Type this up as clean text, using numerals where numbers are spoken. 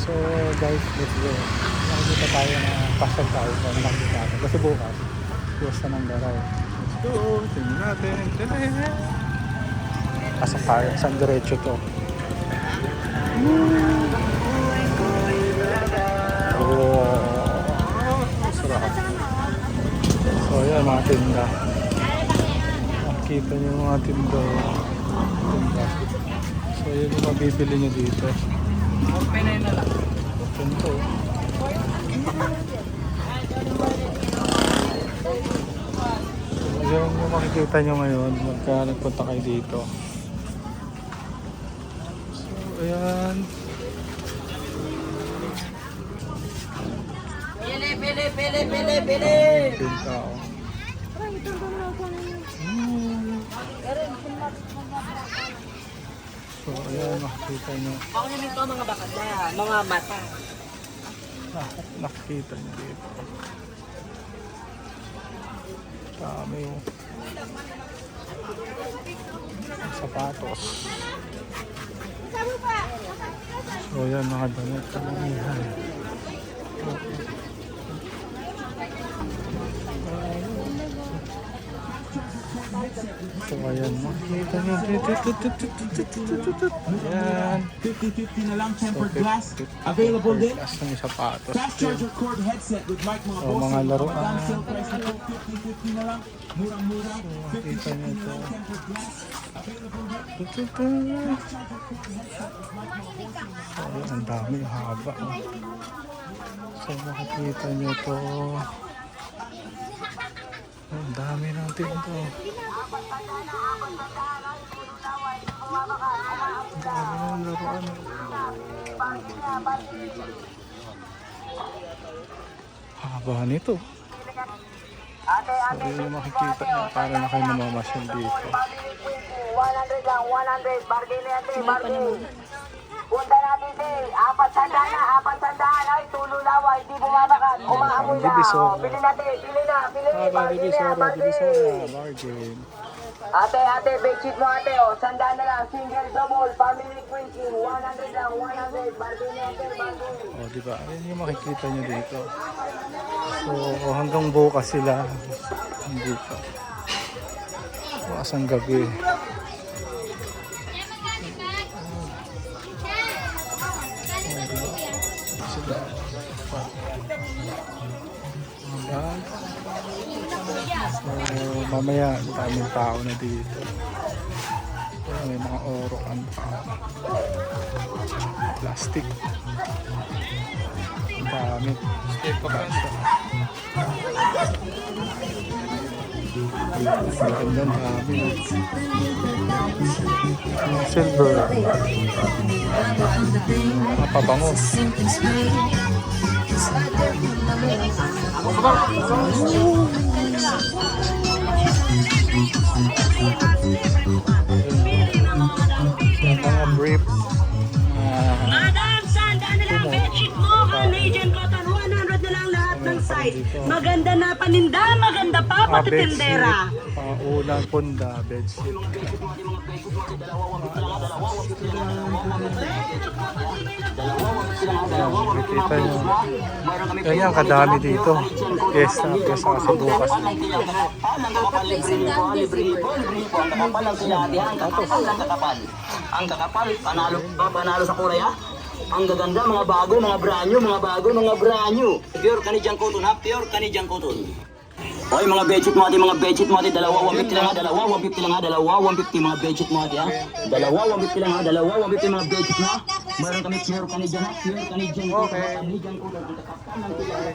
So guys, let's go. Nakikita tayo na pasyal tayo sa nakikita natin. Kasi bukas, fiesta ng Garaw. Let's go. Tingnan natin. Pasok tayo. Saan diretso to? Oh, sarap. So ayan mga tinda. Makikita nyo yung mga tinda. So yun yung mabibili nyo dito. Open na yun na lang. Open to. So yun yung makikita nyo ngayon magka nagpunta kayo dito. So ayan. Pili! Tinda ako. So ayan makikita nyo. Ako namin ito mga bakada, mga mata. Nakikita nyo dito. Dami yung sapatos. So yan mga damit. Yan. So ayan makikita nyo. Yan. 50-50 na lang, tempered So, glass. Available din. As yung sapatos. Fast charger cord headset with mic mga So mga laruan. Magandang sale price nito, 50-50 na lang. Murang-mura. Makikita nyo 50-50 na ito. lang, tempered glass. Available din. So ayan, ang dami, haba. So makikita nyo to. Ang dami ng tinto. Ang dami ng laruan. Haba nito. So yun yung makikita nyo. Para na kayo namamasyal dito. 100 lang, 100. Bargain na yan, bargain. Punta natin, apat sandaan. Ay, tululawa, hindi bumabakat. Umaamoy na. Divisor. Pili natin, pili na. Divisora. Bargain. Bargain. Ate, bedsheet mo ate, sandaan na lang. Single, double, family printing. 100 lang, 100. Bargain na yan, bargain. O diba? Ayun yung makikita nyo dito. So hanggang bukas sila. Dito. Bukas ang gabi. So mamaya daming tao na dito. So, may mga orokan pa. Plastic. Ang dami. Kasya. Ang dami. Silver. Mga pabangos. Mga brief. Madam, sandaan na lang bedsheet mo, Canadian cotton, 100 na lang lahat ng size. Maganda na paninda, maganda pa, pati tindera. Ulang punda, bedsheet. Kita nyo. Ganyan kadami dito. Fiesta kasi bukas. Ang kakapal, panalo sa kulay ha. Ang gaganda, mga bago, mga branyo. Pure Canadian cotton ha, pure Canadian cotton. Oy, mga bedsheet mo ate, dalawa 150 lang ha, dalawa 150 mga bedsheet mo ate ha. Dalawa 150 lang ha, dalawa 150 mga bedsheet mo ha. Meron kami pure Canadian ha, pure Canadian cotton, Canadian cotton. Ang kakapal ng kulay.